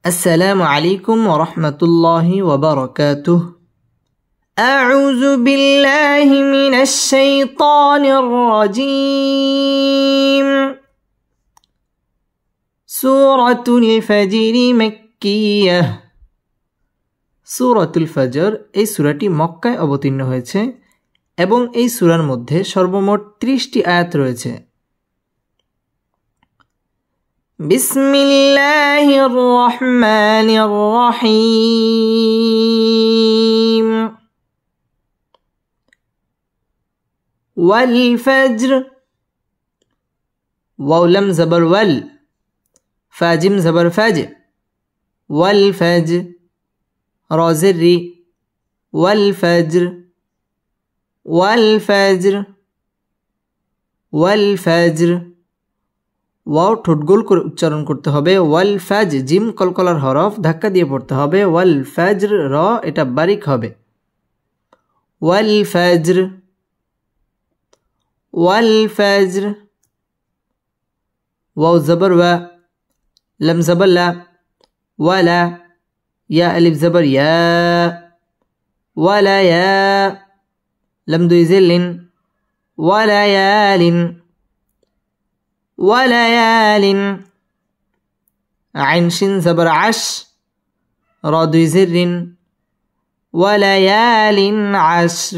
السلام عليكم ورحمة الله وبركاته. أعوذ بالله من الشيطان الرجيم. سورة الفجر مكية. সূরাতুল ফজর এই সূরাটি মক্কায় অবতীর্ণ হয়েছে এবং এই সূরার মধ্যে সর্বমোট 30টি আয়াত রয়েছে। বিসমিল্লাহির রহমানির রহিম। ওয়াল ফজর। ওয়াও লাম জবর ওয়াল, ফা জিম জবর ফাজ। ওয়াল ফজর। را زر ری. والفجر والفجر والفجر। ওয়াও ঠোঁট গোল করে উচ্চারণ করতে হবে। ওয়াল ফাজ জিম কলকলার হরফ ধাক্কা দিয়ে পড়তে হবে। ওয়াল ফাজর র এটা বারিক হবে। ওয়াল ফাজর ওয়াল ফাজর। ওয়াও জবর ওয়া, লাম জবর লা, ওয়ালা, يا ألف زبر يا، ولا يا، لم دو زل، ولا يال ولا يال، عين شين زبر عش، را دو زر، وليال عشر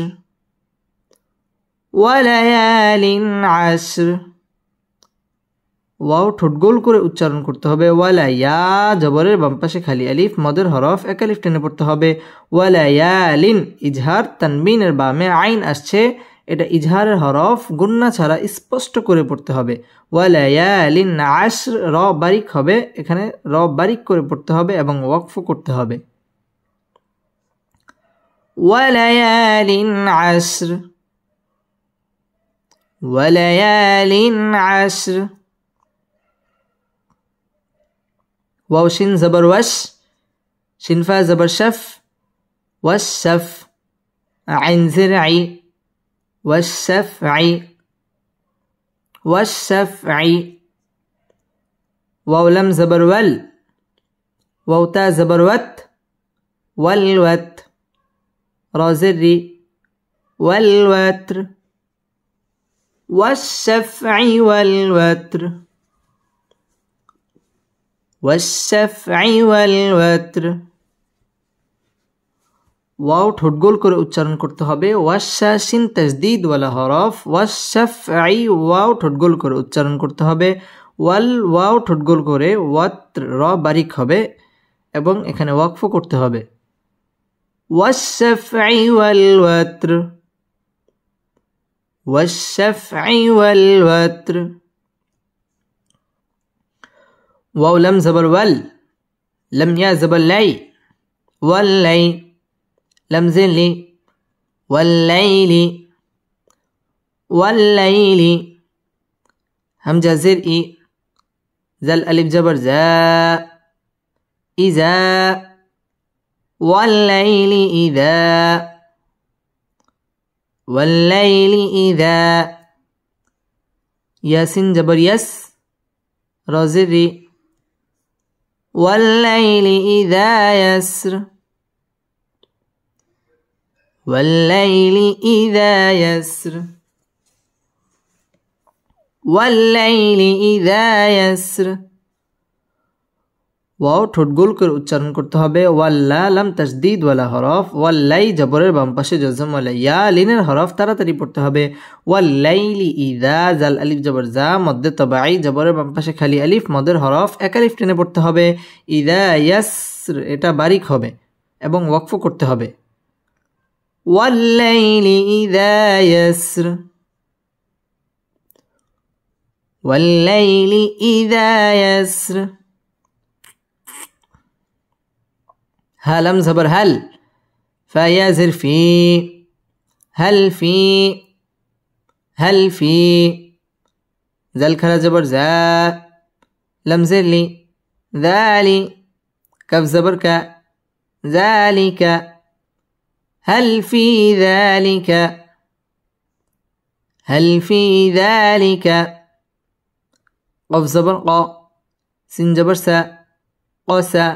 وليال عشر। ওয়াও ঠোঁট গোল করে উচ্চারণ করতে হবে। ওয়ালা ইয়া জবরের বাম পাশে খালি আলিফ, মদের হরফ এক আলিফ টেনে পড়তে হবে। ওয়ালা ইয়ালিন ইজহার, তানবিনের বামে আইন আসছে, এটা ইজহারের হরফ, গুন্না ছাড়া স্পষ্ট করে পড়তে হবে। ওয়ালা ইয়ালিন আশর র বারিক হবে, এখানে র বারিক করে পড়তে হবে এবং ওয়াকফ করতে হবে। ওয়ালায়ালিন আশর ওয়ালায়ালিন আশর। واو شين زبر وش، شين فا زبر شف، والشف، عين زرعي، والشفعي والشفعي، واو لم زبر ول، واو تا زبر وت، والوت، را زري، والوتر، والشفع والوتر والشفع والوتر। ওয়াও ঠোঁট গোল করে উচ্চারণ করতে হবে। ওয়াশা শিন তাসদীদ ওয়ালা হরফ। ওয়াশফাই ওয়াও ঠোঁট গোল করে উচ্চারণ করতে হবে। ওয়াল ওয়াও ঠোঁট গোল করে, ওয়াত্র র বারিক হবে এবং এখানে ওয়াকফ করতে হবে। ওয়াশফাই ওয়াল ওয়াত্র ওয়াশফাই ওয়াল ওয়াত্র। واو لم زبر ول، لم يا زبر لي، واللي، لم زل لي، والليل والليل، همجة زر إي، زل ألف جبر زا، إذا، والليل إذا والليل إذا، ياسين جبر يس، را زر إي، والليل إذا يسر والليل إذا يسر والليل إذا يسر। ওয়াও ঠোঁট গোল করে উচ্চারণ করতে হবে। ওয়াল্লা লাম তাসদীদ ওয়ালা হরফ। ওয়াল্লাই জবরের বাম পাশে জজম ওয়ালা ইয়া লিনের হরফ তাড়াতাড়ি পড়তে হবে। ওয়াল্লাইলি ইযা জাল আলিফ জবর জা, মদ্দে তবাই জবরের বাম পাশে খালি আলিফ, মদের হরফ এক আলিফ টেনে পড়তে হবে। ইযা ইয়াসর এটা বারিক হবে এবং ওয়াকফ করতে হবে। ওয়াল্লাইলি ইযা ইয়াসর ওয়াল্লাইলি ইযা ইয়াসর। ها لم زبر هل، فا يا زر في، هل في هل في، زل كلا زبر زا، لم زر لي، ذالي، كف زبر كا، ذلك، هل في ذلك هل في ذلك، قف زبر قا، سين جبر سا، قسا،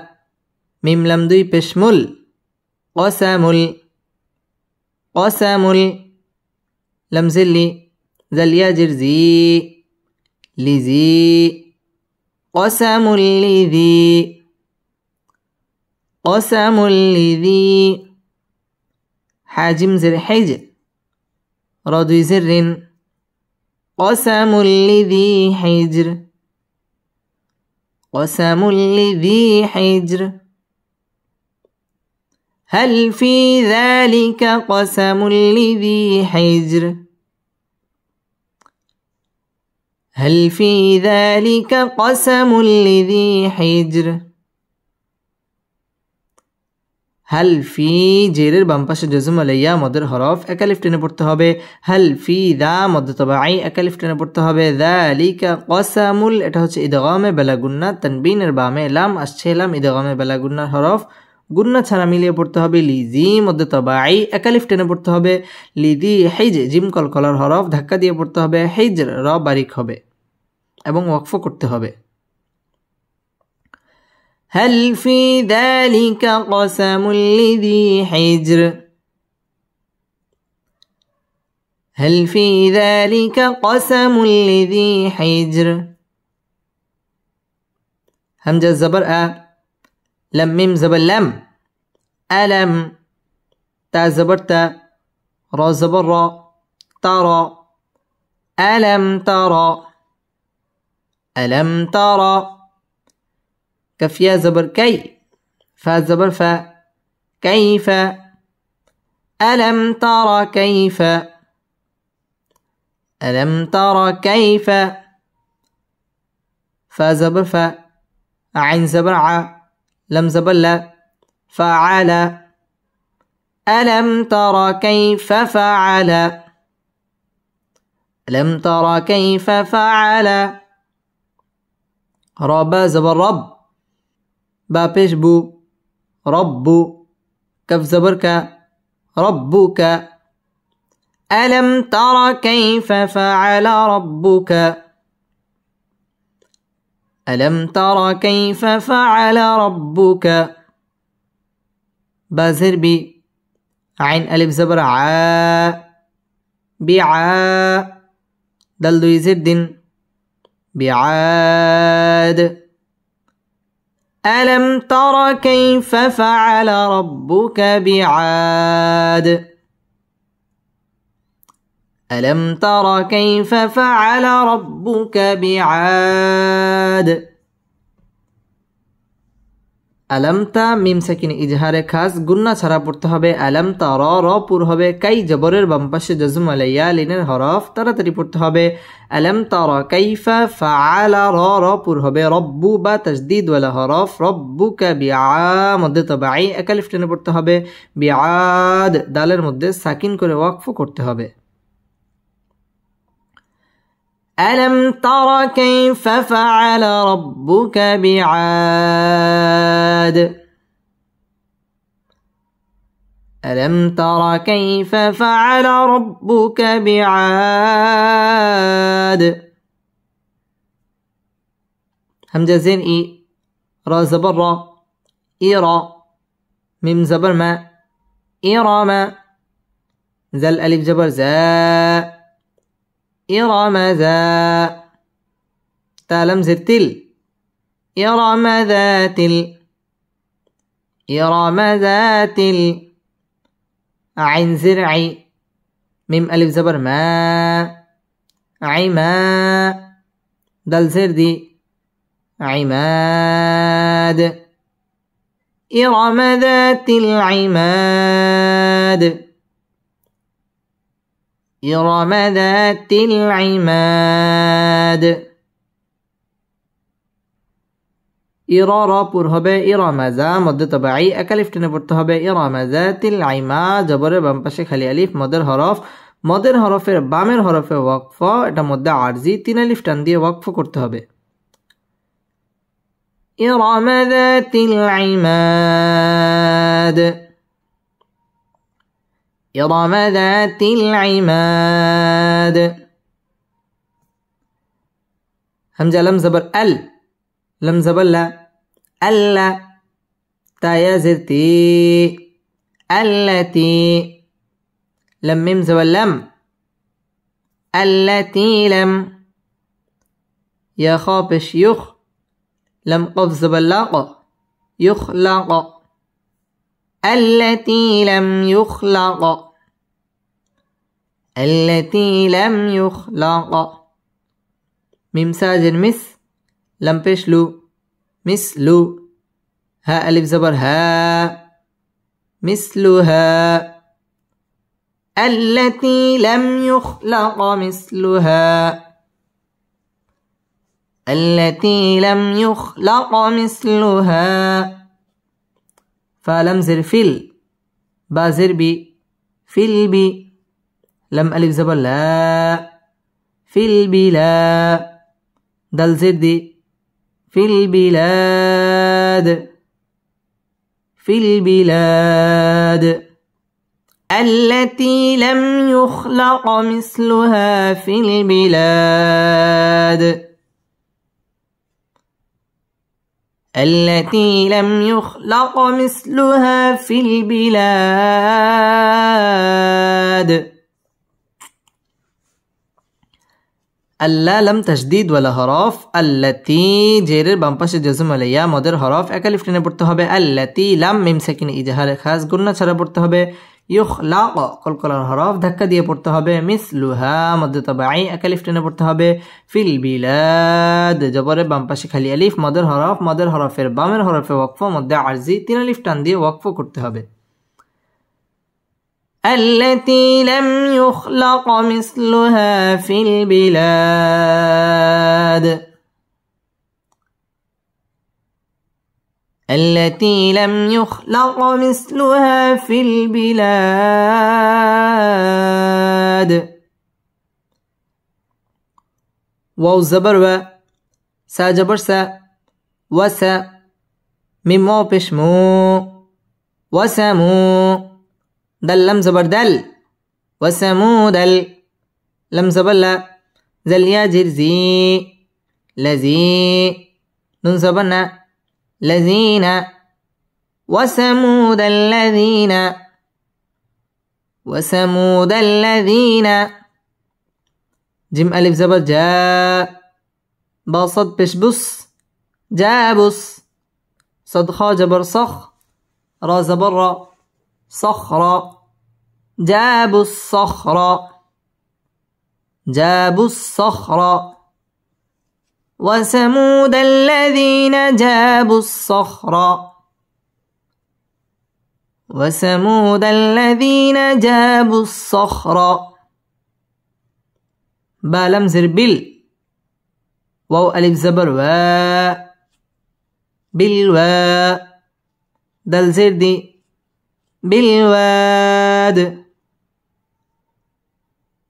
মিম লাম দুই পেশ মুল কসামুল কসামুল লাম জিল্লি জাল ইয়া জির জি লিজি কসামুল লিজি কসামুল লিজি হাজিম জির হিজ র দুই জিরিন কসামুল লিজি হিজর কসামুল লিজি হিজর هل في ذلك قسم لذي حجر هل في ذلك قسم لذي حجر هل في জেরের বাম পাশে জজম আলাইয়া মদের হরফ একালিফ টেনে পড়তে হবে هل في ذا মদ তবাই একালিফ টেনে পড়তে হবে ذلك قسمুল এটা হচ্ছে ইদগামে বেলা গুন্না তানবিনের বামে লাম আসছে লাম ইদগামে বেলা গুন্নার হরফ গুন্না ছাড়া মিলিয়ে পড়তে হবে লিজি মধ্যে তবাই একালিফ টেনে পড়তে হবে লিদি হিজ জিম কলকলার হরফ ধাক্কা দিয়ে পড়তে হবে হিজর র বারিক হবে এবং ওয়াকফ করতে হবে هل في ذلك قسم لذي حجر هل في ذلك قسم لذي حجر همزة زبر لم ميم زبر لم ألم تا زبر تا را زبر را ترى ألم ترى ألم ترى كف يا زبر كي فا زبر فا كيف ألم ترى كيف ألم ترى كيف فا زبر فا عين زبر ع لم زبر لا فعل ألم ترى كيف فعل ألم ترى كيف فعل ربا زبر رب با پیش بو رب كف زبر ك ربك ألم ترى كيف فعل ربك ألم ترى كيف فعل ربك بازر بي عين ألف زبر ع بعا دل دوي زد بعاد ألم ترى كيف فعل ربك بعاد ألم ترى كيف فعل ربك بعاد আলামতা মিম সাকিন ইজহারে খাস গুন্না ছাড়া পড়তে হবে আলামতা র র পুর হবে কাই জবরের বাম পাশে জজম আলাইয়া লিনের হরফ তাড়াতাড়ি পড়তে হবে আলামতা র কাইফা ফাআলা র র পুর হবে রব্বু বা তাসদীদ ওয়ালা হরফ রব্বুকা বিআ মধ্যে তবাই একালিফ টেনে পড়তে হবে বিআদ দালের মধ্যে সাকিন করে ওয়াকফ করতে হবে ألم تر كيف فعل ربك بعاد ألم تر كيف فعل ربك بعاد همزة زين إي را زبر را إيرا ميم زبر ما إيرام زل ألف جبر زاء إرم ذا تالم زتل إرم ذات إرم ذات عين زرعي ميم ألف زبر ما عما دل زردي عماد إرم ذات العماد إرم ذات العماد إرارا পুর হবে ইরামাজা মধ্যে তবাই একালিফ টেনে পড়তে হবে ইরামাজাতিল আইমা জবরের বাম পাশে খালি আলিফ মদের হরফের বামের হরফে ওয়াকফ এটা মধ্যে আরজি তিন আলিফ টান দিয়ে ওয়াকফ করতে হবে ইরামাজাতিল আইমাদ إرم ذات العماد همزة لم زبر لم زبر لا ألا تا يا زرتي التي لم ميم زبر لم التي لم يا خابش يخ لم قف زبر لاق يخلق التي لم يخلق التي لم يخلق ميم ساجر مس لم بشلو مثلو ها ألف زبر ها مثلها التي لم يخلق مثلها التي لم يخلق مثلها فلم زر فيل با زر بي فيل بي لم ألف زبر لا في البلاد دل زر دي في البلاد في البلاد التي لم يخلق مثلها في البلاد التي لم يخلق مثلها في البلاد ألا لم تشديد ولا হরফ التي জেরের বাম পাশে জজম হলে ইয়া মদের হরফ এক আলিফ টেনে পড়তে হবে التي লাম মিম সাকিন ইজহারে খাস গুন্না ছাড়া পড়তে হবে ইখলাক কলকলার হরফ ধাক্কা দিয়ে পড়তে হবে মিসলুহা মদ তাবাই এক আলিফ টেনে পড়তে হবে ফিল বিলাদ জবরের বাম পাশে খালি আলিফ মদের হরফের বামের হরফে ওয়াকফ মধ্যে আরজি তিন আলিফ টান দিয়ে ওয়াকফ করতে হবে التي لم يخلق مثلها في البلاد التي لم يخلق مثلها في البلاد واو زبر و سا جبر سا وسا ميم واو پیش مو وسمو دل لم زبر دل وسمود لم زبر لا زل يا جرزي لذي نون زبرنا الذين وثمود الذين جيم ألف زبر جاء باصد بش بص جابس صد خا جبر صخ را زبر را صخرة جابوا الصخر وثمود الذين جابوا الصخر با لم زر بال واو ألف زبر و بالوا دل زر دي بالواد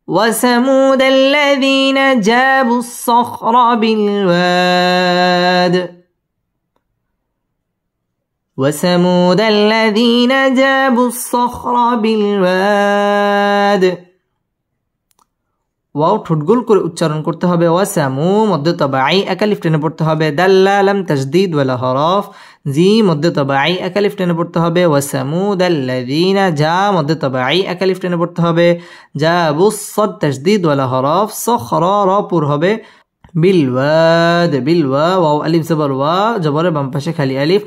وثمود الذين جابوا الصخر بالواد وثمود الذين جابوا الصخر بالواد ওয়াও ঠোঁটগোল করে উচ্চারণ করতে হবে ওয়াসামু মধ্য তাবাই এক আলিফ টেনে পড়তে হবে দাল্লা লাম তাসদীদ ওয়ালা হরফ জি মধ্য তাবাই এক আলিফ টেনে পড়তে হবে ওয়াসামুদাল্লাযীনা যা মধ্য তাবাই এক আলিফ টেনে পড়তে হবে জাবুস সাদ তাসদীদ ওয়ালা হরফ সখরা রা পুর হবে বিলওয়াদ বিলওয়া ওয়াও আলিফ জবর ওয়া জবরের বাম পাশে খালি আলিফ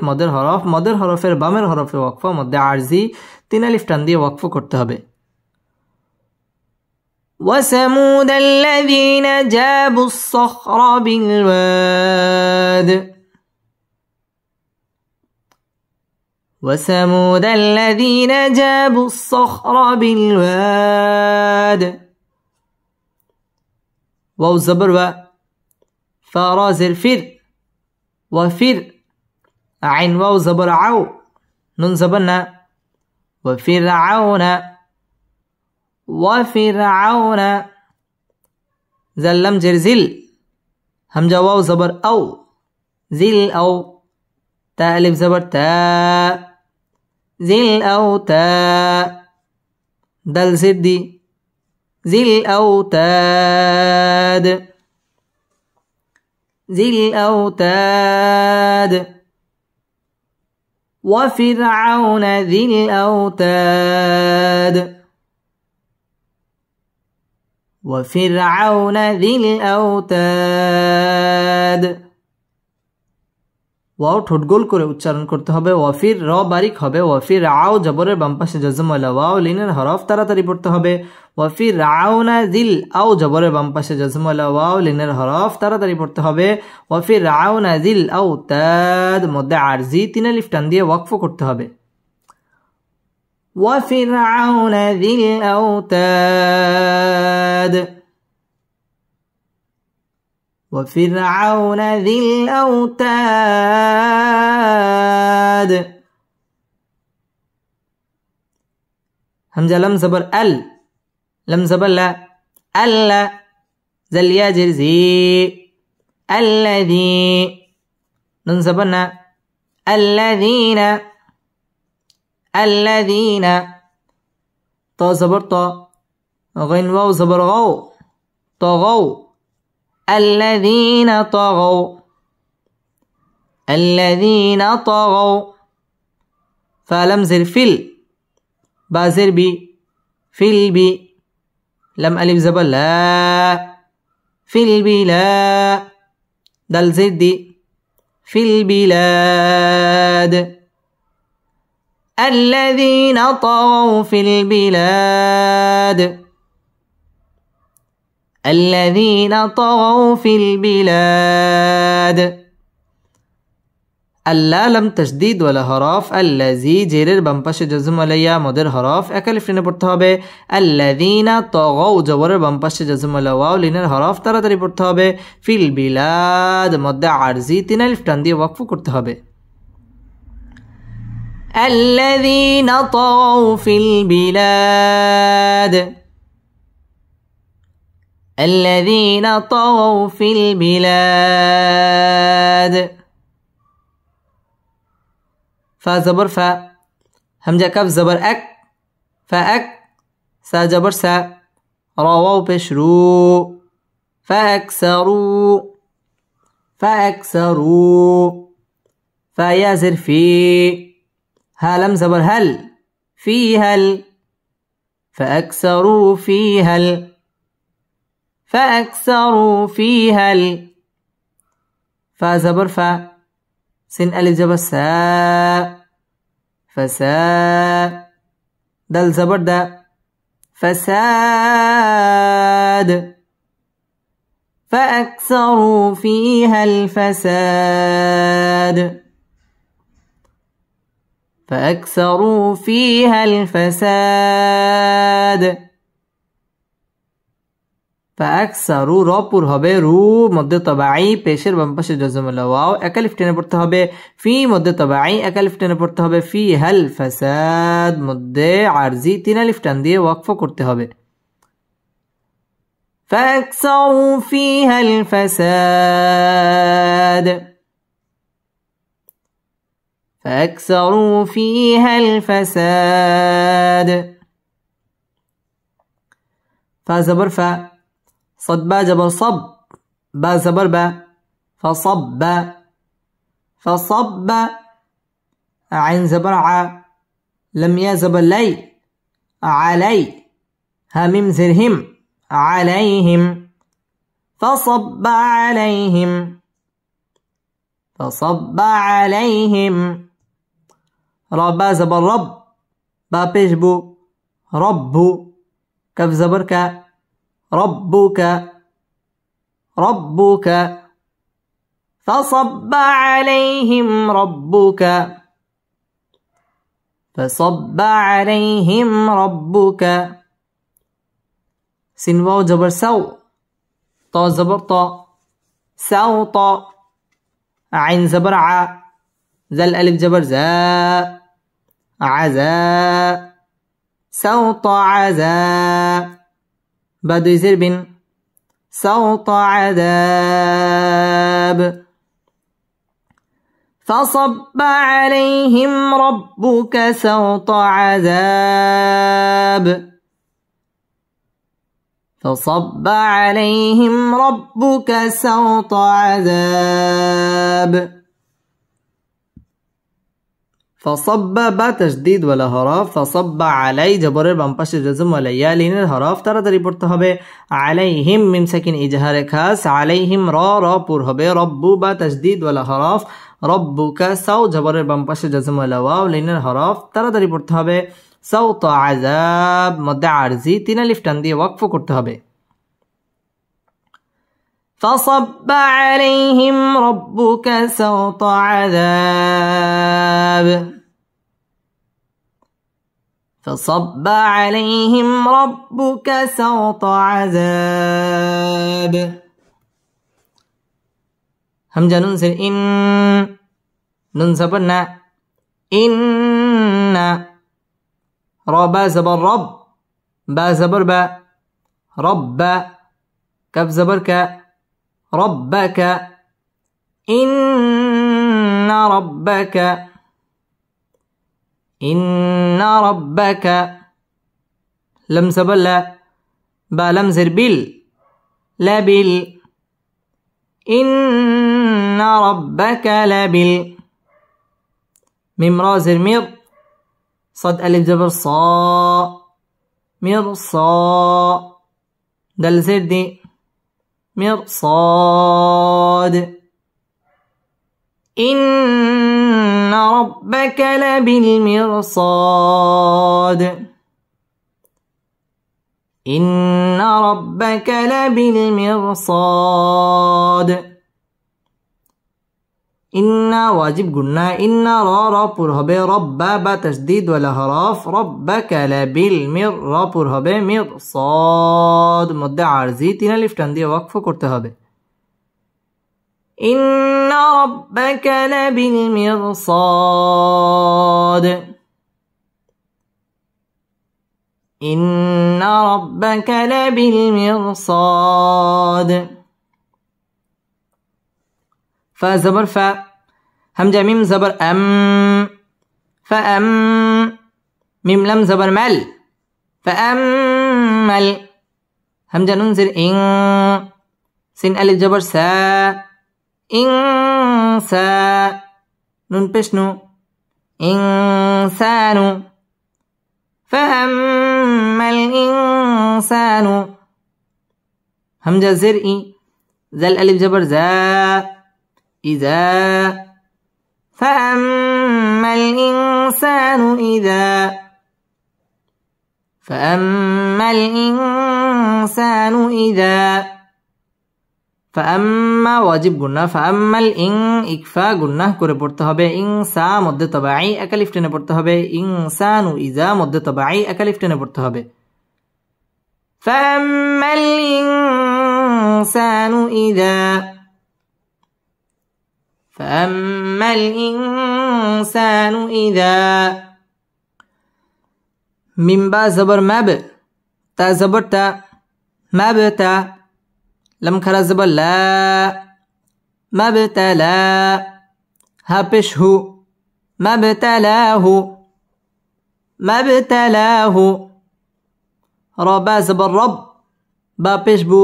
মদের হরফের বামের হরফে ওয়াকফা মধ্যে আরজি তিন আলিফ টান দিয়ে ওয়াকফ করতে হবে وثمود الذين جابوا الصخر بالواد وثمود الذين جابوا الصخر بالواد واو زبر و فرازر فر وفر عين واو زبر عو نون زبرنا وفرعون زلم جرزل همجا واو زبر او زل او تا الف زبر تا زل او تا دل زدي زل اوتاد وفرعون ذي الأوتاد وفرعون ذي الأوتاد ওয়াও ঠোঁট গোল করে উচ্চারণ করতে হবে ওয়াফির র বারিক হবে ওয়াফির আও জবরের বাম পাশে জজম ওয়ালা ওয়াও লিনের হরফ তাড়াতাড়ি পড়তে হবে ওয়াফির আউনা যিল আও জবরের বাম পাশে জজম ওয়ালা ওয়াও লিনের হরফ তাড়াতাড়ি পড়তে হবে ওয়াফির আউনা যিল আওতাদ মধ্যে আরজি তিন আলিফ টান দিয়ে ওয়াকফ করতে হবে وفرعون ذي الأوتاد وفرعون ذي الأوتاد همزة لم زبر لم زبر لا ألا زل ياجر زي الذي نون زبرنا الذين طا زبر طا غين واو زبر غو طغوا الذين طغوا فلم زر فيل بازر بي فيل بي لم ألف زبر لا فيل بي لا دل زر دي في البلاد الذين طغوا في البلاد الذين طغوا في البلاد আল্লাহ লাম তাসদীদ ওয়ালা হরফ আল্লাযী জেরের বাম পাশে জজম আলাইয়া মদের হরফ এক আলিফ টেনে পড়তে হবে আল্লাযীনা তাগাউ জবরের বাম পাশে জজম আলা ওয়াও লিনের হরফ তাড়াতাড়ি পড়তে হবে ফিল বিলাদ মধ্যে আরজি তিন আলিফ টান দিয়ে ওয়াকফ করতে হবে আল্লাযীনা তাগাউ ফিল বিলাদ الذين طغوا في البلاد فا زبر فا همزة كف زبر أك فأك سا جبر سا راواو بشرو فأكسروا فيا زر في هالم زبر هل في هل فأكسروا في هل فأكسروا فيها فا زبر فا سين ألف زبر سا فساد دل زبر دا فساد فأكسروا فيها الفساد فأكسروا فيها الفساد فأكسروا রপুর হবে রু মধ্যে তবাই পেশের বাম পাশে জজম ওয়াও এক আলিফ টেনে পড়তে হবে ফি মধ্যে তবাই এক আলিফ টেনে পড়তে হবে ফি হাল ফাসাদ মধ্যে আরজি তিন আলিফ টান দিয়ে ওয়াকফ করতে হবে فأكسروا فيها الفساد فأكسروا فيها الفساد فزبر فا صد با جبر صب با زبر با فصب عين زبر ع لم يا زبر لي علي هميم زرهم عليهم فصب عليهم ربا زبر رب با بيجبو رب كف زبر كا ربك فصب عليهم ربك سين واو جبر سو طا زبر طا سوط عين زبر ع زل ألف جبر زا عزا سوط عزا بعد يصير بين سوط عذاب فصب عليهم ربك سوط عذاب فصب عليهم ربك سوط عذاب فصب বা তাসদীদ ওয়ালা হরফ, ফাসাব্বা আলাই জবরের বাম পাশে জজম ওয়ালা ইয়া লিনের হরফ তাড়াতাড়ি পড়তে হবে। আলাইহিম মিম সাকিন ইজহারে খাস, আলাইহিম র পুর হবে। রব্বু বা তাসদীদ ওয়ালা হরফ, রব্বুকা সাউ জবরের বাম পাশে জজম ওয়ালা ওয়াও লিনের হরফ তাড়াতাড়ি পড়তে হবে। সাউত আযাব মধ্যে আরজি 3 আলিফ টান দিয়ে ওয়াকফ করতে হবে। فصب عليهم ربك سوط عذاب، فصب عليهم ربك سوط عذاب. همزة نون سين إن، نون زبرنا إن، ربا زبر رب، با زبر با، رب كف زبر ك، ربك، إن ربك، إن ربك. لم زبر لا، با لم زر بال، لا بال، إن ربك لبل. ميم را زر مير، صد ألف زبر صا، مرصا، دل زر دي مرصاد. إن ربك لبالمرصاد، إن ربك لبالمرصاد. إن واجب قلنا، إن را پر হবে رب با تشديد ولا حرف، ربك لبالمر را پر হবে مرصاد মধ্যে আরজি 3 আলিফ টান দিয়ে ওয়াকফ করতে হবে। إن ربك لبالمرصاد، إن ربك لبالمرصاد. فا زبر فا، همزة ميم زبر أم، فأم، ميم لم زبر مل، فأمل. همزة نون زر إن، سين ألف زبر سا، إنسا، نون بشنو، إنسان. فأما الإنسان، همزة زر إي، زل ألف زبر زا، إذا. فأما الإنسان إذا، فأما الإنسان إذا. فأما واجب গুন্না, فأما الإن ইকফা গুন্না করে পড়তে হবে। ইনসা মধ্যে তবাই এক আলিফ টেনে পড়তে হবে। ইনসানু ইজা মধ্যে তবাই এক আলিফ টেনে পড়তে হবে। فأما الإنسان إذا، فأما الإنسان إذا. من با زبر مب، تا زبر تا، مبتا. لم خرا زبر لا، مبتلا. ها پیش هو، مبتلاه، مبتلاه. را با زبر رب، با پیش بو،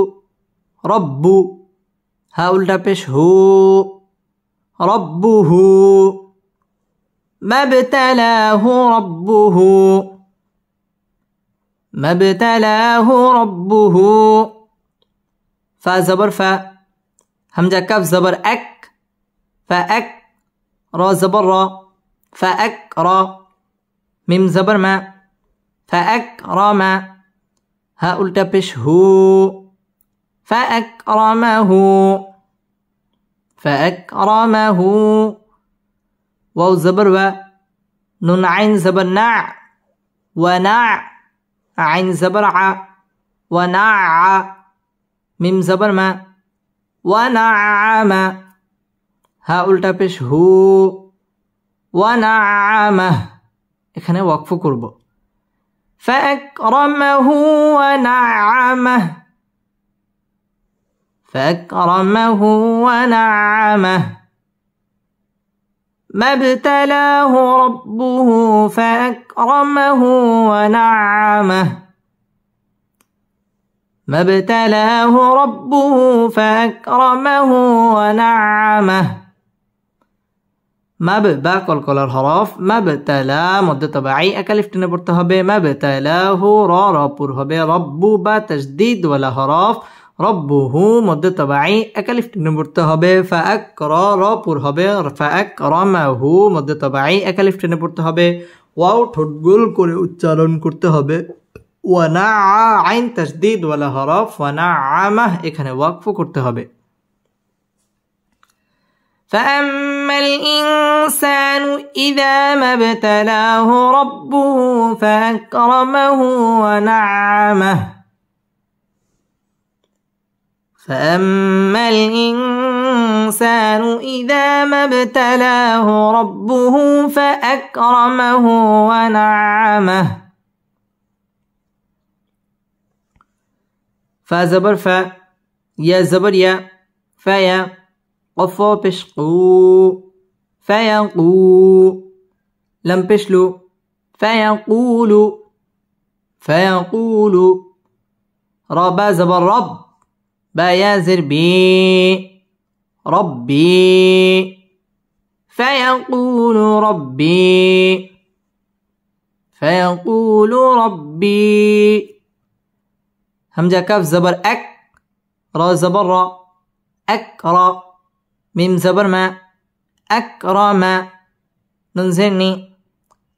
ربو. ها الٹا پیش هو، ربه، مبتلاه ربه، مبتلاه ربه. فا زبر فا، همزة كاف زبر أك، فأك. را زبر را، فأك را. ميم زبر ما، فأكرم. ها الٹا پیش هو، فأكرمه، فأكرمه. واو زبر و، نون عين زبر نع، ونع. عين زبر ع، ونع. মিম জবর মা, ওয়ানাআমা। হা উল্টা পেশ হু, ওয়ানাআমা। এখানে ওয়াকফ করব। ফাকরামাহু ওয়ানাআমাহ, ফাকরামাহু ওয়ানাআমাহ। মাবতালাহু রাব্বুহু ফাকরামাহু ওয়ানাআমাহ، ما ابتلاه ربه فأكرمه ونعمه، মাব বা কলকলার হরফ, মাবতালা মধ্যে তবাই একা লিফ টেনে পড়তে হবে, মাবতালাহু র রপুর হবে, রব্বু বা তাসদীদ ওয়ালা হরফ, রব্বুহু মধ্যে তবাই একা লিফ টেনে পড়তে হবে, ফাআকর রপুর হবে, ফাআকরামাহু মধ্যে তবাই একা লিফ টেনে পড়তে হবে, ওয়াও ঠোঁট গোল করে উচ্চারণ করতে হবে, ওয়ানা আইন তাসদীদ ওয়ালা হরফ, ওয়ানা আমাহ এখানে ওয়াকফ করতে হবে। فأما الإنسان إذا ما ابتلاه ربه فأكرمه ونعمه فأما الإنسان إذا ما ابتلاه ربه فأكرمه ونعمه فزبر ف يا زبر يا فيا قف بشقو فيقو لم بشلو فيقول فيقول ربا زبر رب با يازر بي ربي فيقول ربي فيقول ربي همزة كاف زبر أك را زبر را أكرا ميم زبر ما أكرم ننزلني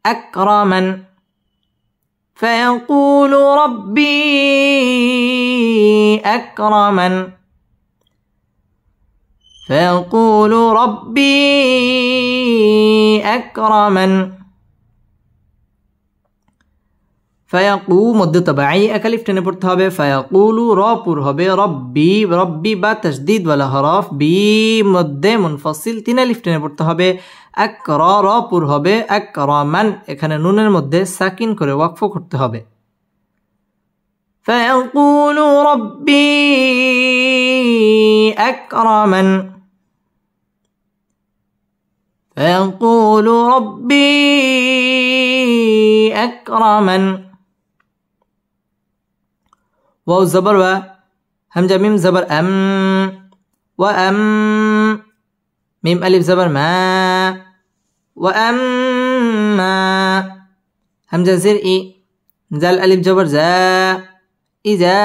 أكرما فيقول ربي أكرما فيقول ربي أكرما ফায়াকু মধ্য তবাই একা লিফ টেনে পড়তে হবে, ফায়াকুলু র পুর হবে, রব্বি রব্বি বা তাসদীদ ওয়ালা হরফ, বি মধ্যে মুনফাসিল তিন লিফ টেনে পড়তে হবে, আকর র পুর হবে, আকরামান এখানে নুনের মধ্যে সাকিন করে ওয়াকফ করতে হবে। ফায়াকুলু রব্বি আকরামান ফায়াকুলু রব্বি আকরামান واو زبر و همزة ميم زبر أم وأم ميم ألف زبر ما وأما همزة زر إي زال ألف جبر زا إذا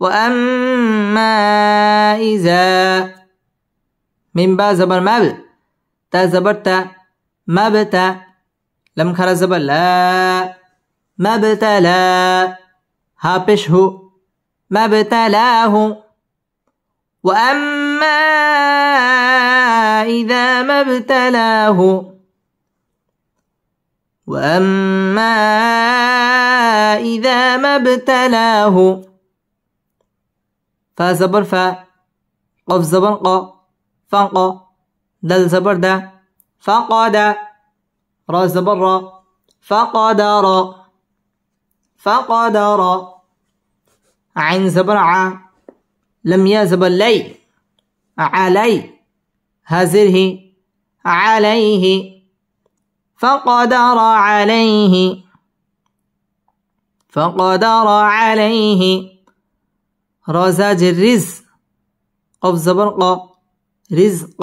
وأما إذا ميم با زبر ما ب تا زبر تا ما بتا لم خرا زبر لا ما بتلا ها بش هو ما ابتلاه وأما إذا ما ابتلاه وأما إذا ما ابتلاه فا زبر فا قف زبر قا فانقا دل زبر دا فقد را زبر را فقدر فقدر عين زبر ع لم يا زبر لي علي هزره عليه فقدر عليه فقدر عليه رزاج الرز قف زبر ق رزق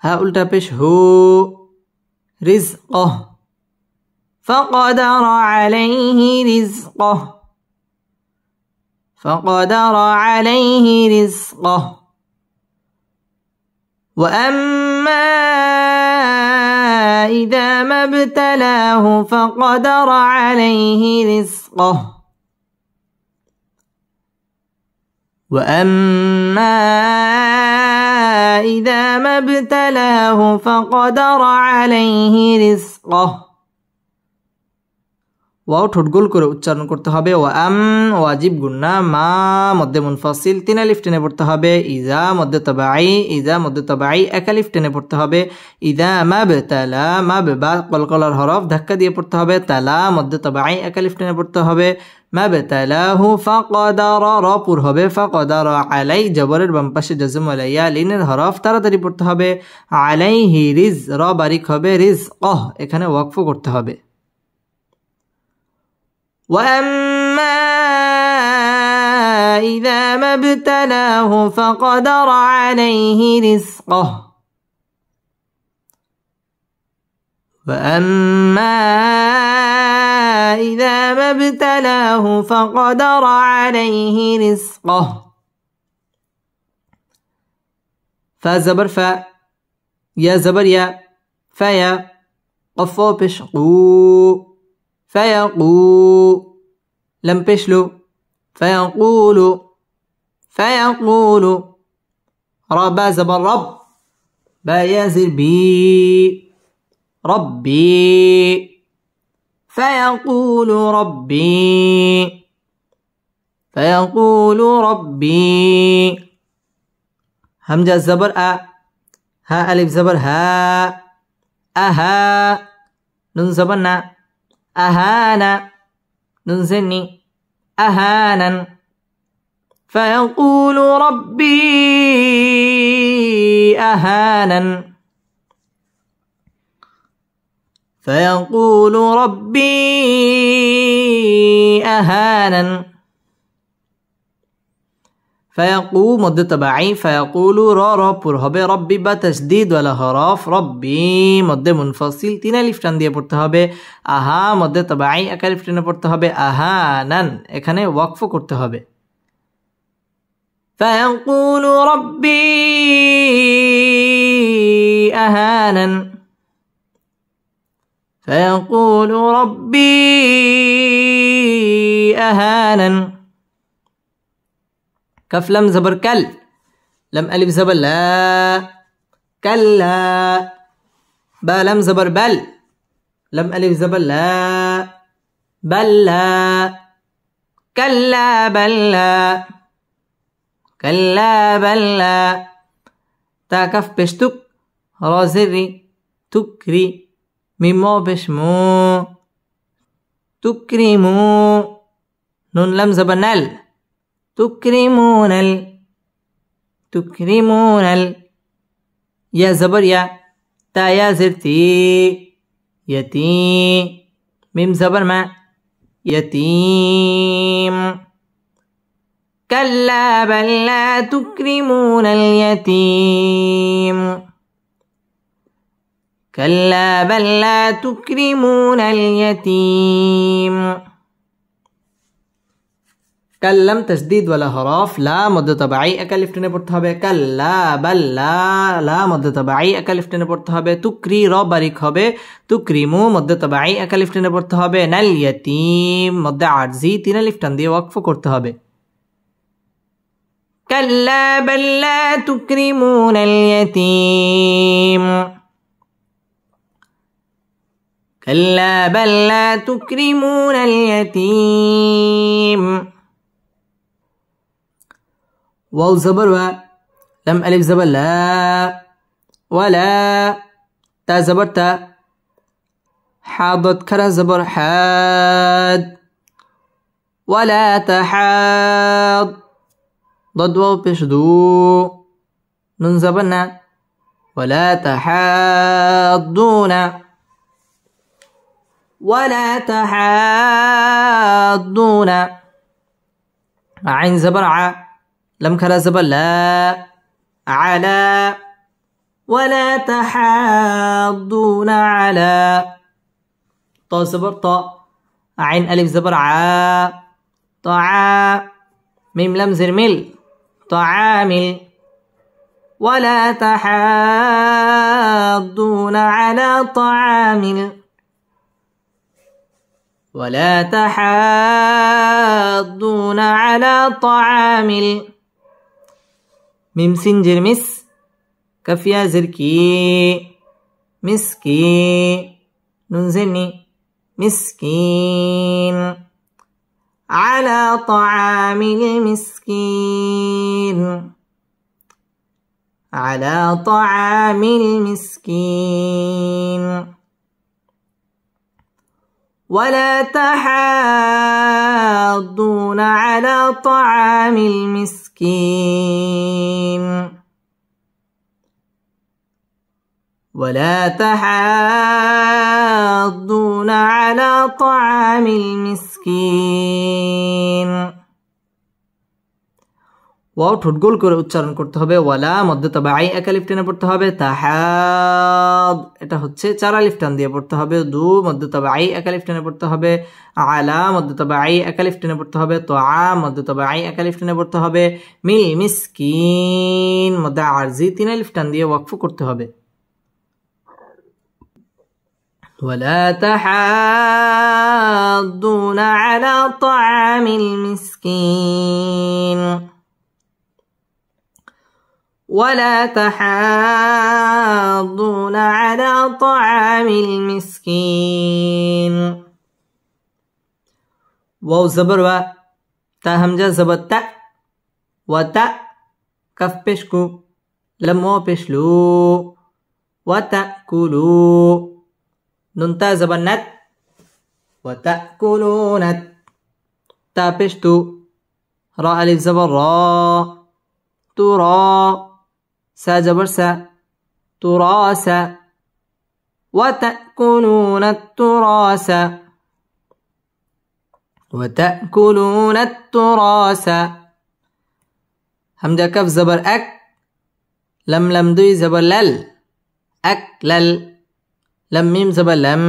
ها ألتا بش هو رزقه فقدر عليه رزقه فقدر عليه رزقه وأما إذا ما ابتلاه فقدر عليه رزقه وأما إذا ما ابتلاه فقدر عليه رزقه ওয়াও ঠোঁট গোল করে উচ্চারণ করতে হবে, ওয়াম ওয়াজিব গুন্না, মা মধ্যে মুনফাসিল তিন আলিফ টেনে পড়তে হবে, ইজা মধ্যে তবাই এক আলিফ টেনে পড়তে হবে, ইদা মাবতালা মাব বা কলকলার হরফ ধাক্কা দিয়ে পড়তে হবে, তালা মধ্যে তবাই এক আলিফ টেনে পড়তে হবে, মাবতালাহু ফাকদার র পুর হবে, ফাকদার আলাই জবরের বাম পাশে জজম ওয়ালা ইয়া লিনের হরফ তাড়াতাড়ি পড়তে হবে, আলাইহি রিজ র বারিক হবে, রিজ কহ এখানে ওয়াকফ করতে হবে। وأما إذا ما ابتلاه فقدر عليه رزقه وأما إذا ما ابتلاه فقدر عليه رزقه. فا زبر فا، يا زبر يا، فيا، قفو بش قو، فيقو، لم بشلو، فيقول، فيقول. ربا زبر رب، با يازر بي، ربي، فيقول ربي، فيقول ربي. همزة زبر أ، ها ألف زبر ها، أها، نون زبر نا، أهانا، نون زني، أهانا. فيقول ربي أهانا، فيقول ربي أهانا. فيقول مد تبعي، فيقول را را پر হবে ربي বা تشديد ولا হরফ, ربي মধ্যে মুনফাসিল 3 আলিফ টান দিয়ে পড়তে হবে। আহা মধ্যে তবাই এক আলিফ টানে পড়তে হবে। আহানান এখানে ওয়াকফ করতে হবে। فيقول ربي أهانن، فيقول ربي أهانن. كف لم زبر كل، لم ألف زبر لا، كلا. با لم زبر بل، لم ألف زبر لا، بل لا، كلا بل لا، كلا بل لا. تا كف بشتك، را زري، تكري، ميمو بشمو، تكرمو. نون لم زبر نل، تكرمون تكرمون يا زبر يا، تا يا زرتي، يتي، ميم زبر ما، يتيم. كلا بل لا تكرمون اليتيم، كلا بل لا تكرمون اليتيم. كلم تشديد ولا হরফ, লা মধ্যে তবাই এক আলিফ টেনে পড়তে হবে। কাল্লা বাল্লা, লা মধ্যে তবাই এক আলিফ টেনে পড়তে হবে। তুকরি র বারিক হবে। তুকরিমু মধ্যে তবাই এক আলিফ টেনে পড়তে হবে। নাল ইয়াতীম মধ্যে আরজি 3 আলিফ টান দিয়ে ওয়াকফ করতে হবে। কাল্লা বাল্লা তুকরিমুন আল ইয়াতীম, কাল্লা বাল্লা তুকরিমুন আল ইয়াতীম। واو زبر و، لم ألف زبر لا، ولا. تا زبر تا، حاضت كرا زبر حاد، ولا تحاض. ضد واو پیش دو، نون زبرنا، ولا تحاضون، ولا تحاضون. عين زبر ع، لم كرا زبر لا، على، ولا تحاضون على. طا زبر طا، عين ألف زبر ع، طعا. ميم لم زر مل، طعامل. ولا تحاضون على طعامل، ولا تحاضون على طعامل. ميم سنجر مس، كف يا زركي، مسكي، نون زني، مسكين. على طعام المسكين، على طعام المسكين. ولا تحاضون على طعام المسكين، ولا تحاضون على طعام المسكين. ওয়াও ঠোঁট গোল করে উচ্চারণ করতে হবে। ওয়ালা মধ্যে তাবাঈ এক আলিফ টেনে পড়তে হবে। তাহাদ এটা হচ্ছে 4 আলিফ টান দিয়ে পড়তে হবে। দু মধ্যে তাবাঈ এক আলিফ টেনে পড়তে হবে। আলা মধ্যে তাবাঈ এক আলিফ টেনে পড়তে হবে। তোআ মধ্যে তাবাঈ এক আলিফ টেনে পড়তে হবে। মিল মিসকিন মধ্যে আরজি 3 আলিফ টান দিয়ে ওয়াকফ করতে হবে। ولا تحاضون على طعام المسكين ولا تحاضون على طعام المسكين واو زبر و تا همزة زبر تا وتا كف بشكو لم و بشلو وتأكلو نون تا زبر نت وتأكلون تا بشتو را ألف زبر را ترى سا زبر سا تراس وتأكلون التراس وتأكلون التراس همزة كف زبر أك لم لم دوي زبر لل أكلل لم ميم زبر لم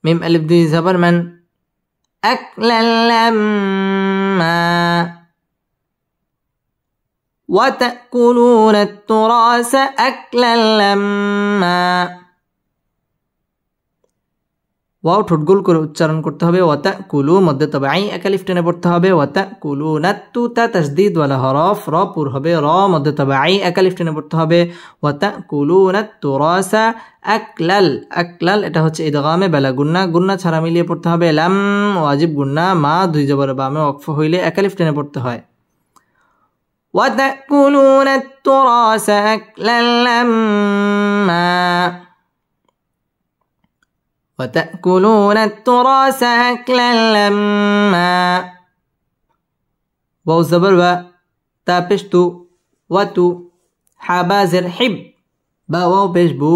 ميم ألف دوي زبر من أكلل لما وتأكلون التراث أكلا لما ওয়াও ঠোঁট গোল করে উচ্চারণ করতে হবে। ওয়াতাকুলু মধ্যে তাবাঈ এক আলিফ টেনে পড়তে হবে। ওয়াতাকুলুনাত্তু তা তাসদীদ ওয়ালা হরফ র পুর হবে। র মধ্যে তাবাঈ এক আলিফ টেনে পড়তে হবে। ওয়াতাকুলুনাত-তুরাসা আকলাল আকলাল এটা হচ্ছে ইদগামে বেলা গুন্না গুন্না ছাড়া মিলিয়ে পড়তে হবে। লাম ওয়াজিব গুন্না মা দুই জবর বামে ওয়াকফ হইলে এক আলিফ টেনে পড়তে হয়। وتأكلون التراث أكلا لما وتأكلون التراث أكلا لما واو زبر و تا بشتو وتو حبازر حب با واو بش بو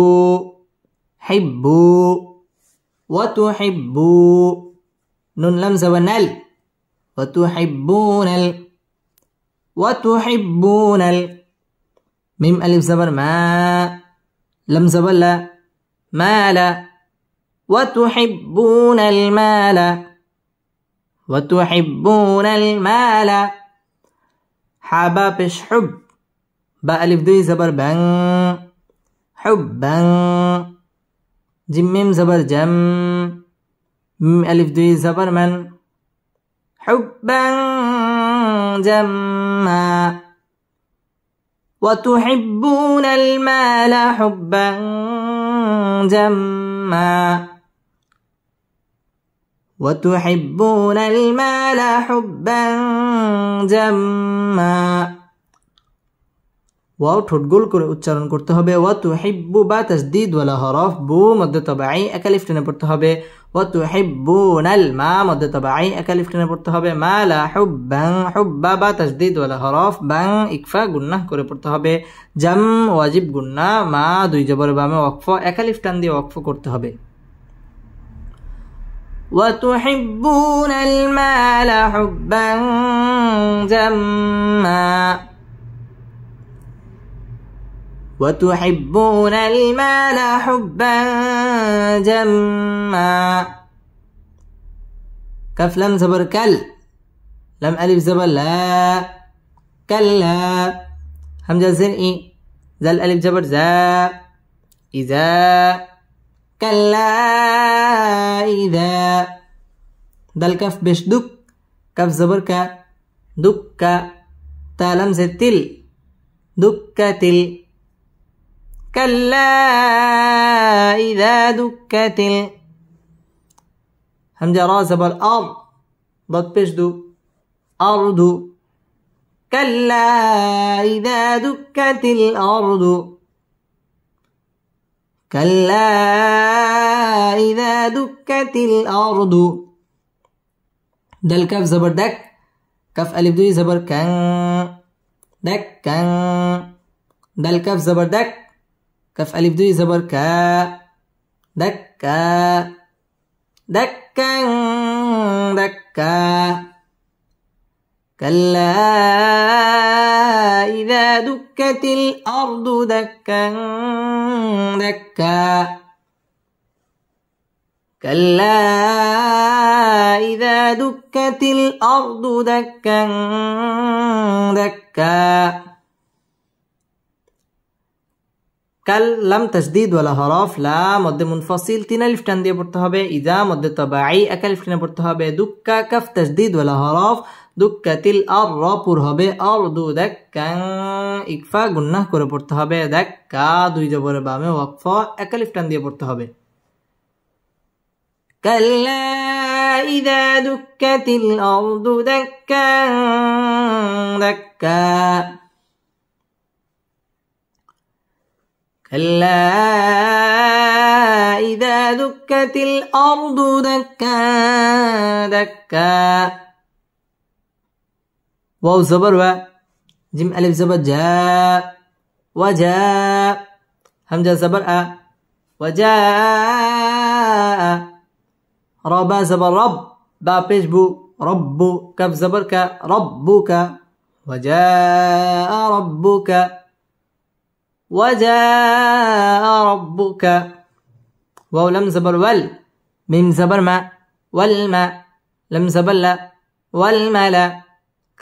حبو وتحبو نون لم زبر نل وتحبون وتحبون ميم ألف زبر ما لم زبر لا مال وتحبون المال وتحبون المال حبا بش حب با ألف دوي زبر بن حبا جم ميم زبر جم ميم ألف دوي زبر من حبا جما وتحبون المال حبا جما وتحبون المال حبا جما ওয়াও ঠোঁট গোল করে উচ্চারণ করতে হবে। ওয়াতুহিব্বু বা তাসদীদ ওয়ালা হরফ বু মধ্যে তাবাঈ এক আলিফ টেনে পড়তে হবে। ওয়াতুহিব্বুনাল মা মধ্যে তাবাঈ এক আলিফ টেনে পড়তে হবে। মালা হুব্বান হুব্বা বা তাসদীদ ওয়ালা হরফ বাং ইকফা গুন্নাহ করে পড়তে হবে। জাম ওয়াজিব গুন্না মা দুই জবর বামে ওয়াকফ এক আলিফ টান দিয়ে ওয়াকফ করতে হবে। ওয়াতুহিব্বুনাল মালা হুব্বান জাম্মা وتحبون المال حبا جما كف لم زبر كل لم ألف زبر لا كلا همزة زرئي زل ألف زبر زا إذا كلا إذا دل كف بش دك كف زبر كا دك تا لم زتل دكتل كلا إذا دكت همزة را زبر أرض ضد بشدو أرض كلا إذا دكت الأرض كلا إذا دكت الأرض دل كف زبر دك كف ألف دوي زبر كان دك كان دل كف زبر دك كف ألف دوي زبر كا دكا دكا دكا كلا إذا دكت الأرض دكا دكا كلا إذا دكت الأرض دكا دكا কাল লাম তাসদীদ ওয়ালা হরফ লা মধ্যে মুনফাসিল 3 আলিফ টান দিয়ে পড়তে হবে ইজা মধ্যে তাবাঈ 1 আলিফ টানে পড়তে হবে দুক্কা কাফ তাসদীদ ওয়ালা হরফ দুক্কাতিল আর র পুর হবে আরদু দাক্কা ইকফা গুন্নাহ করে পড়তে হবে দাক্কা দুই জবরে বামে ওয়াকফা 1 আলিফ টান দিয়ে পড়তে হবে কাল্লা ইযা দুক্কাতিল আরদু দাক্কা দাক্কা كلا إذا دكت الأرض دكا دكا واو زبر و جيم ألف زبر جاء وجاء همزة زبر أ وجاء ربا زبر رب با پیش بو رب كف زبر ك ربك وجاء ربك وجاء ربك واو لم زبر ول ميم زبر ما والما لم زبر لا والملا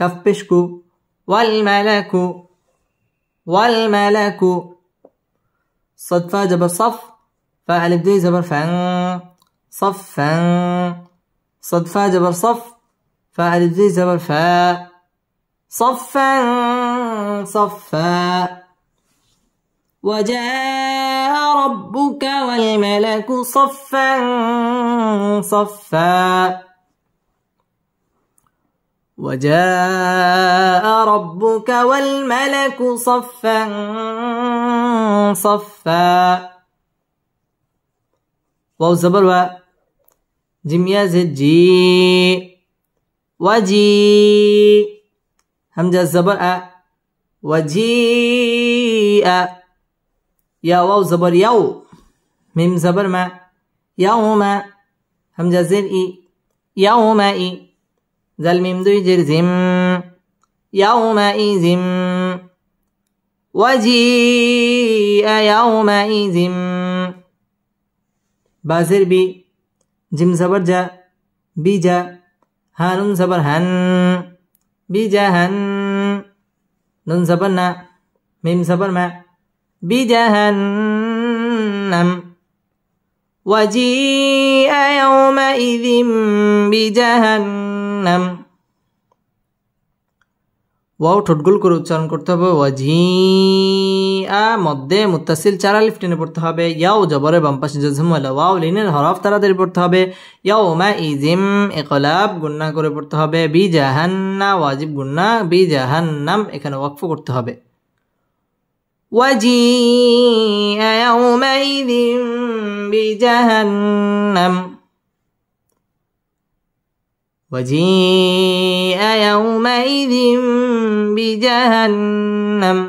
كف بشكو والملك والملك صد فا جبر صف فا ألف دي زبر فان صفا صد فا جبر صف فا ألف دي زبر فا صفا صفا وجاء ربك والملك صفا صفا وجاء ربك والملك صفا صفا واو زبر و جيم يا زد جي وجي همزة زبر أ وجيء يا واو زبر يو ميم زبر ما يوم همزة زر إي يومئ زل ميم دوي جر زم يومئذ وجيء يومئذ بازر بي جم زبر جا بيجا هانون زبر هن بيجا هن نون زبر نا ميم زبر ما بجهنم وجيء يومئذ بجهنم ওয়াও ঠোঁটগুলো করে উচ্চারণ করতে হবে ওয়াজিআ মধ্যে মুত্তাসিল 4 আলিফ টেনে পড়তে হবে ইয়াও জবরে বাম পাশে জজম ওয়ালা ওয়াও লিনের হরফ তাড়াতাড়ি পড়তে হবে ইয়াউমাইযিম ইকলাব গুন্নাহ করে পড়তে হবে বিজাহান্না ওয়াজিব গুন্নাহ বিজাহান্নাম এখানে ওয়াকফ করতে হবে وجيء يومئذ بجهنم وجيء يومئذ بجهنم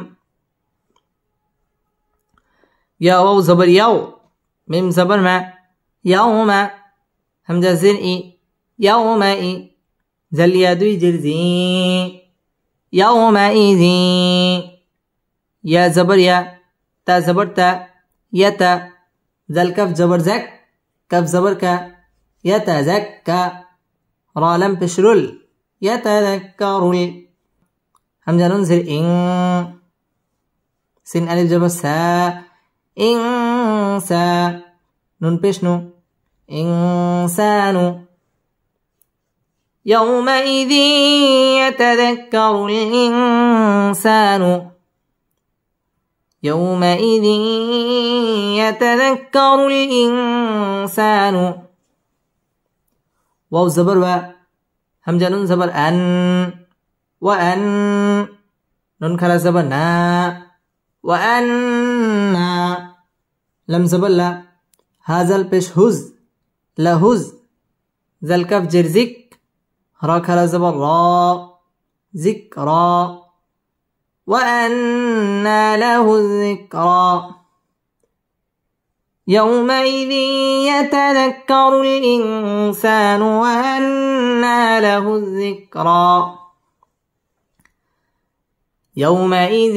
يا واو زبر يو ميم زبر ما يوم همزة زر إي يومئ زل يدوي جرزي يومئذ يا زبر يا تا زبر تا يتا ذل كف زبر زك كف زبر كا يتزكى را لم بشرل يتذكر همزة ننزل إن سين ألف زبر سا إنسا نون بشنو إنسان يومئذ يتذكر الإنسان يومئذ يتذكر الإنسان واو زبر و همزة نون زبر أن وأن نون كلا زبر نا وأن لم زبر لا هذا البش هز لهز ذا الكف جرزك را كلا زبر را ذكرى وأنى له الذكرى يومئذ يتذكر الإنسان وأنى له الذكرى يومئذ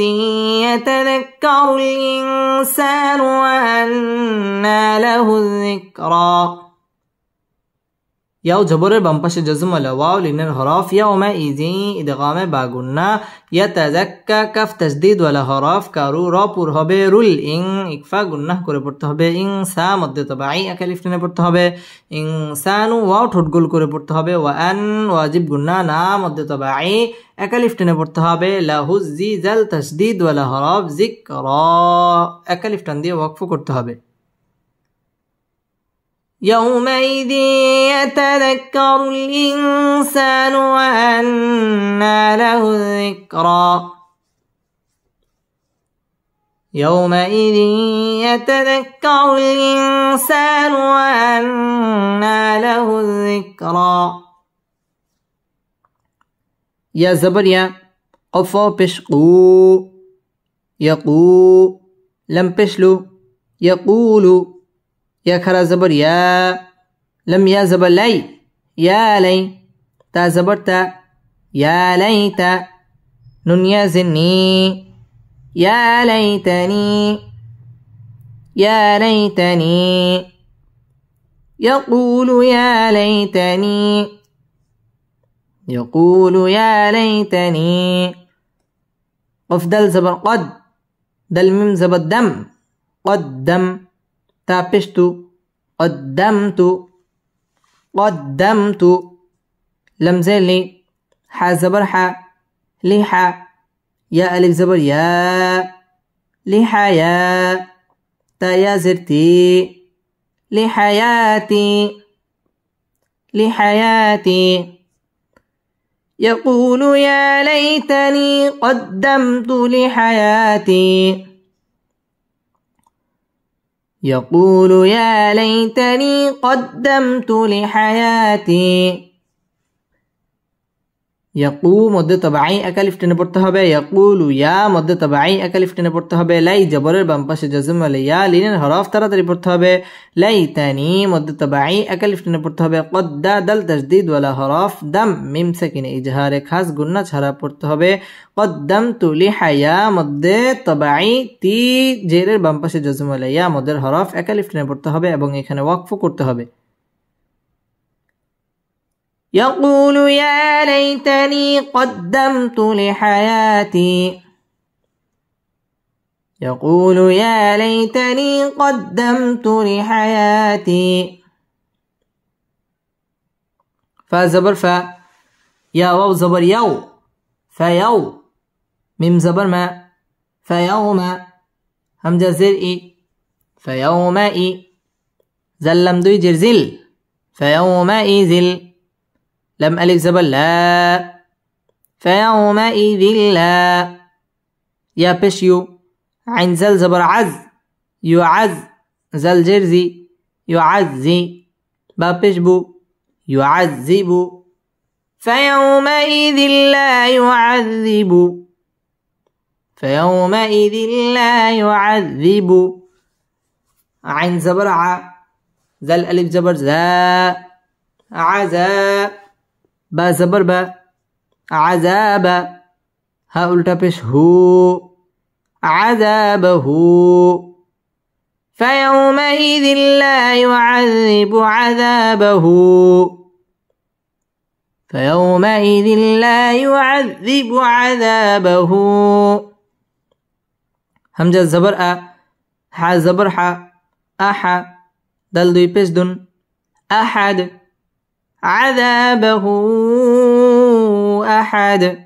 يتذكر الإنسان وأنى له الذكرى ইয়াও জবরের বাম পাশে জজম ওয়ালা ওয়াও লিনের হরফ ইয়াউমাইযি ইদগামে বা গুন্না ইয়াতাযাক্কা কাফ তাসদীদ ওয়ালা হরফ কারু র পুর হবে রুল ইং ইকফা গুন্নাহ করে পড়তে হবে ইনসা মধ্যে তবাই এক আলিফ টেনে পড়তে হবে ইনসানু ওয়াও ঠোঁট গোল করে পড়তে হবে ওয়ান ওয়াজিব গুন্না না মধ্যে তবাই এক আলিফ টেনে পড়তে হবে লাহু জিজাল তাসদীদ ওয়ালা হরফ যিকরা এক আলিফ টান দিয়ে ওয়াকফ করতে হবে يومئذ يتذكر الإنسان وأنى له الذكرى يومئذ يتذكر الإنسان وأنى له الذكرى يا زبر يا قفا بشقو يقو لم بشلو يقول يا خرا زبر يا لم يا زبر لي يا لي تا زبر تا يا ليت نون يا زني يا ليتني يا ليتني يقول يا ليتني يقول يا ليتني قف دل زبر قد دل ميم زبر دم قدم تابشت قدمت قدمت لم زلي ح زبر ح لحى يا ألف زبر يا لحيا تا يا زرتي لحياتي لحياتي يقول يا ليتني قدمت لحياتي يقول يا ليتني قدمت لحياتي يقو মধ্যে তবাই এক আলিফ টেনে পড়তে হবে ইয়াকুলু ইয়া মধ্যে তবাই এক আলিফ টেনে পড়তে হবে লাই জবরের বাম পাশে জজম ওয়ালা ইয়া লিনের হরফ তাড়াতাড়ি পড়তে হবে লাইতানি মধ্যে তবাই এক আলিফ টেনে পড়তে হবে কদ্দা দাল তাসদীদ ওয়ালা হরফ দাম মিম সাকিনে ইজহারে খাস গুন্না ছাড়া পড়তে হবে কদ্দামতু লিহায়া মধ্যে তবাই তি জেরের বাম পাশে জজম ওয়ালা ইয়া মধ্যের হরফ এক আলিফ টেনে পড়তে হবে এবং এখানে ওয়াকফ করতে হবে يقول يا ليتني قدمت لحياتي يقول يا ليتني قدمت لحياتي فا زبر فا يا واو زبر يو فيو ميم زبر ما فيوم همزة زرئي فيومئي زلم دوي جرزل فيومئذ لم ألف زبر لا فيومئذ لا يا بشيو عين زل زبر عز يعز زل جرزي يعزي با بشبو يعذب فيومئذ لا يعذب فيومئذ لا يعذب عين زبر ع زل ألف زبر زا عزا با زبر با عذاب ها الٹا پیش هو عذابه فيومئذ لا يعذب عذابه فيومئذ لا يعذب عذابه همزة زبر أ ح زبر ح أح دل دوي پیش دن أحد عذابه أحد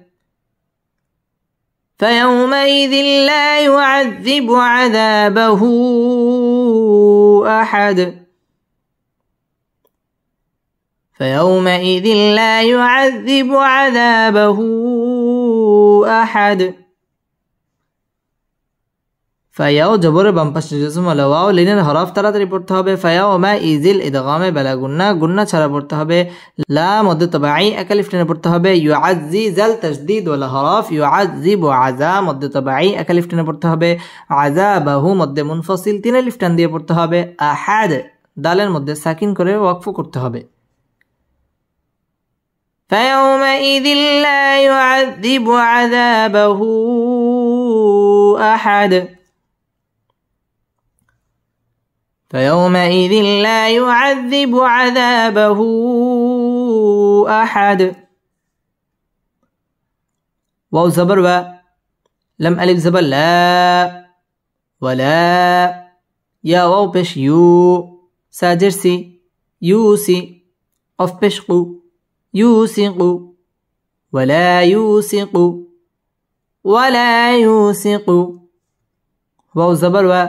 فيومئذ لا يعذب عذابه أحد فيومئذ لا يعذب عذابه أحد ফায়াও জবরের বাম পাশে জজম ওয়ালা ওয়াও লিনের হরফ তাড়াতাড়ি পড়তে হবে ফায়াউমাইযিল ইদগামে বালা গুন্না গুন্না ছাড়া পড়তে হবে লা মধ্যে তবাই এক আলিফ টেনে পড়তে হবে ইউআজ্জিজাল তাসদীদ ওয়ালা হরফ ইউআজ্জিবু আযা মধ্যে তবাই এক আলিফ টেনে পড়তে হবে আযাবাহু মধ্যে মুনফাসিল তিন আলিফ টান দিয়ে পড়তে হবে আহাদ দালের মধ্যে সাকিন করে ওয়াকফ করতে হবে فيومئذ لا يعذب عذابه أحد فيومئذ لا يعذب عذابه أحد واو زبر و لم ألف زبر لا ولا يا واو بش يو ساجرسي يوسي قف بشقو يوسق ولا يوسق ولا يوسق واو زبر و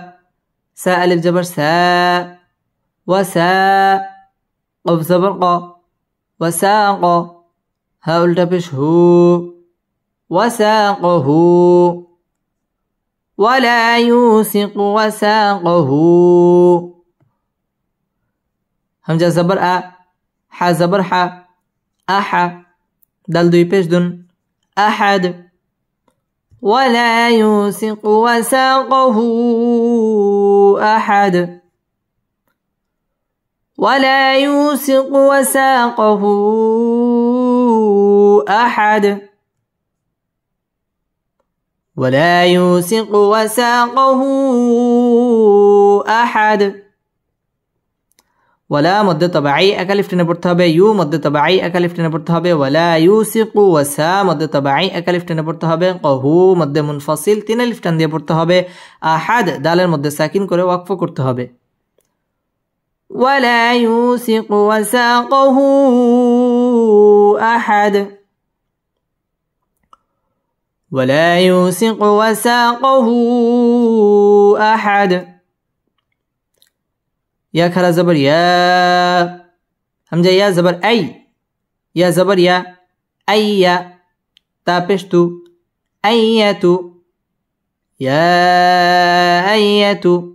سا ألف زبر سا وسا قف زبر قا وساق هاء التبش هو وساقه ولا يوسق وساقه همزة زبر أ ح زبر ح أح دال دوي پیش دن أحد ولا يوسق وساقه أحد ولا يوسق وساقه أحد ولا يوسق وساقه أحد ولا مد طبيعي أكلف টেনে পড়তে হবে ইউ মদ طبيعي أكلف টেনে পড়তে হবে ولا يوسق وسا مد طبيعي أكلف টেনে পড়তে হবে قهو مد منفصل তিন আলিফ টান দিয়ে পড়তে হবে আহাদ দালের মধ্যে সাকিন করে ওয়াকফ করতে হবে ولا يوسق وساقه أحد ولا يوسق وساقه أحد يا خرا زبر يا همزة يا زبر أي يا زبر يا أي تا پشتو أيتو يا أيتو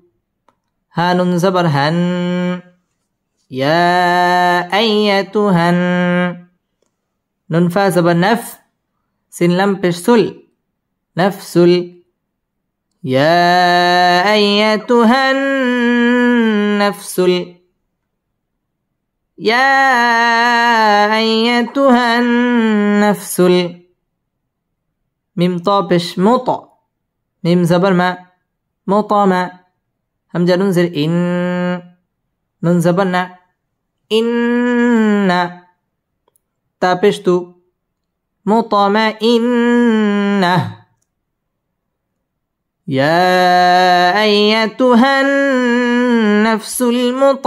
هانون زبر هن يا أيتهن نون فا زبر نف سين لم پشتل نفسل يا أيتها النفس يا أيتها النفس ميم طابش مطا ميم زبر ما مطا همجة ننزل إن نون زبرنا إن تابشتو مطمئنة يا أيتها النفس المطمئنة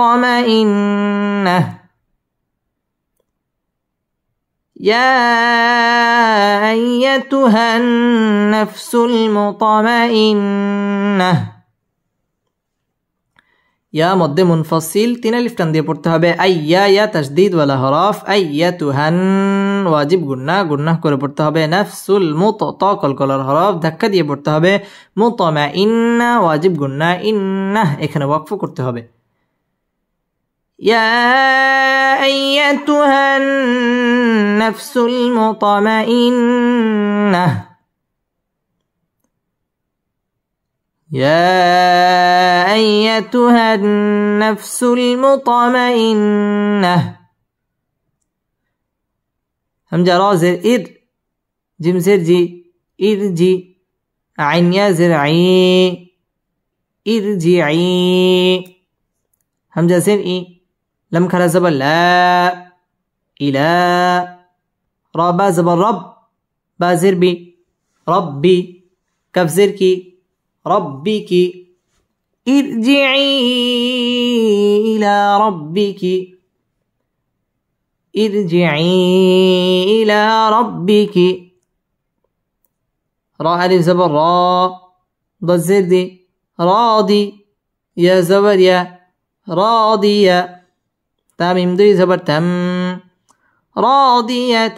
يا أيتها النفس المطمئنة يا مد منفصل তিন আলিফ টান দিয়ে পড়তে হবে আইয়া ইয়া তাসদীদ ওয়ালা হরফ আইয়াতুহান ওয়াজিব গুন্নাহ করে পড়তে হবে নাফসুল মুততা কলকলার হরফ ধাক্কা দিয়ে পড়তে হবে মুতমাইন্না ওয়াজিব গুন্নাহ ইন্নাহ এখানে ওয়াকফ করতে হবে ইয়া আইয়াতুহান নাফসুল মুতমাইন্নাহ يا أيتها النفس المطمئنة همجة را زر إر جيم زر جي إرجي عين يا زرعي إرجعي همجة زر إي لم كرا زبر لا إلى را با زبر رب با زر بي ربي كف زر كي ربك ارجعي إلى ربك ارجعي إلى ربك را ألف زبر را ضد زردي راضي يا زبر يا راضية تاميم دي زبر تم راضية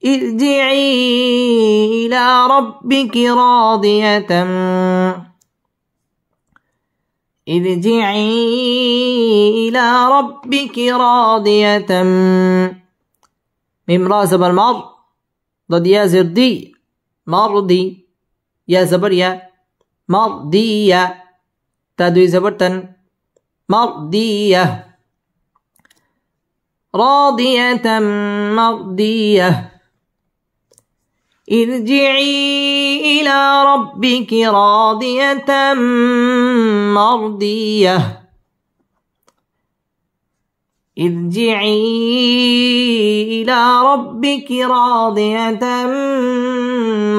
ارجعي إلى ربك راضية ارجعي إلى ربك راضية ميم را زبر مر ضد يا زردي مرضي يا زبر يا مرضية تادوي زبر تن مرضية راضية مرضية ارجعي إلى ربك راضية مرضية ارجعي إلى ربك راضية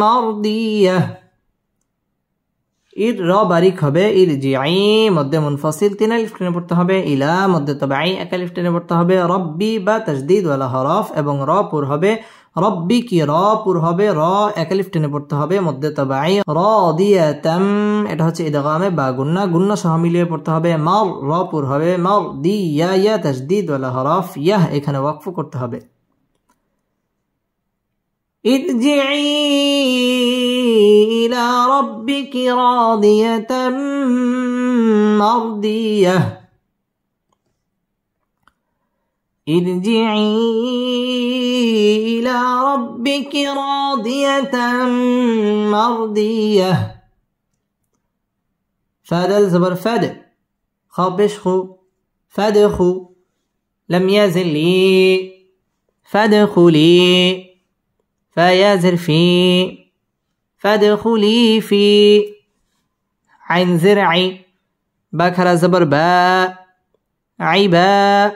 مرضية র বারিক হবে ইরজিঈ মধ্যে মুনফাসিল 3 আলিফ টেনে পড়তে হবে ইলা মধ্যে তাবাঈ 1 আলিফ টেনে পড়তে হবে রব্বি বা তাসদীদ ওয়ালা হরফ এবং র পুর হবে রব্বি কি র পুর হবে র 1 আলিফ টেনে পড়তে হবে মধ্যে তাবাঈ রাদিয়াতাম এটা হচ্ছে ইদগামে বা গুন্না গুন্না সহ মিলিয়ে পড়তে হবে মার র পুর হবে মার দি ইয়া তাসদীদ ওয়ালা হরফ ইয়া এখানে ওয়াকফ করতে হবে ارجعي إلى ربك راضية مرضية ارجعي إلى ربك راضية مرضية فدل زبر فد خابش خو فدخو لم يزل لي فادخلي فيازر في فادخلي في عين زرعي بكر زبر با عبا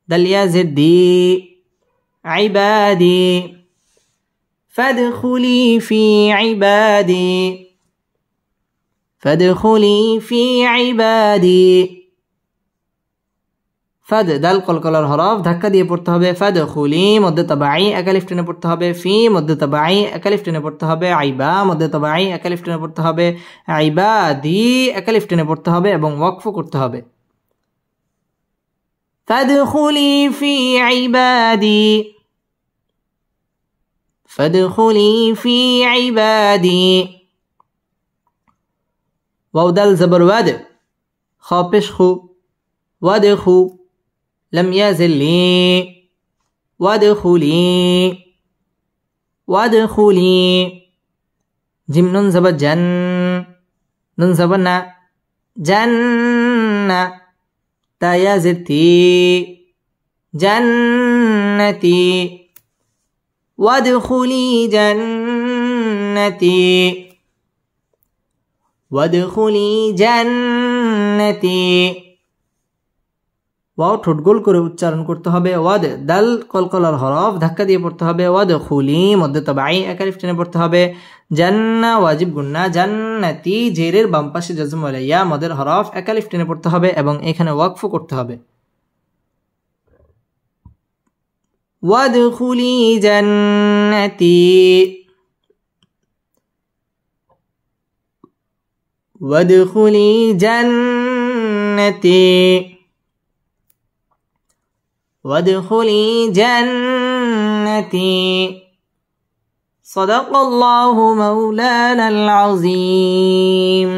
دل يازر دي عبادي فادخلي في عبادي فادخلي في عبادي ফাদ দাল কলকলার হরফ ধাক্কা দিয়ে পড়তে হবে ফাদখুলি মধ্যে তাবাঈ 1 আলিফ টেনে পড়তে হবে ফি মধ্যে তাবাঈ 1 আলিফ টেনে পড়তে হবে আইবা মধ্যে তাবাঈ 1 আলিফ টেনে পড়তে হবে আইবাদি 1 আলিফ টেনে পড়তে হবে এবং ওয়াকফ করতে হবে ফাদখুলি ফি ইবাদি ফাদখুলি ফি ইবাদি ওয়াও দাল জবর ওয়াদ খা পেশ খু ওয়াদখু لم يزل لي وادخلي وادخلي جيم نون زبر جن نون زبر نا جنة تا يزل تي جنتي وادخلي جنتي وادخلي جنتي ওয়াও ঠোঁট গোল করে উচ্চারণ করতে হবে ওয়াদ দাল কলকলার হরফ ধাক্কা দিয়ে পড়তে হবে ওয়াদ খুলি মধ্যে তাবাঈ 1 আলিফ টেনে পড়তে হবে জান্না ওয়াজিব গুন্না জান্নাতি জেরের বাম পাশে জজম ওয়ালা ইয়া মদের হরফ 1 আলিফ টেনে পড়তে হবে এবং এখানে ওয়াকফ করতে হবে ওয়াদখুলি জান্নাতি ওয়াদখুলি জান্নাতি وادخلي جنتي صدق الله مولانا العظيم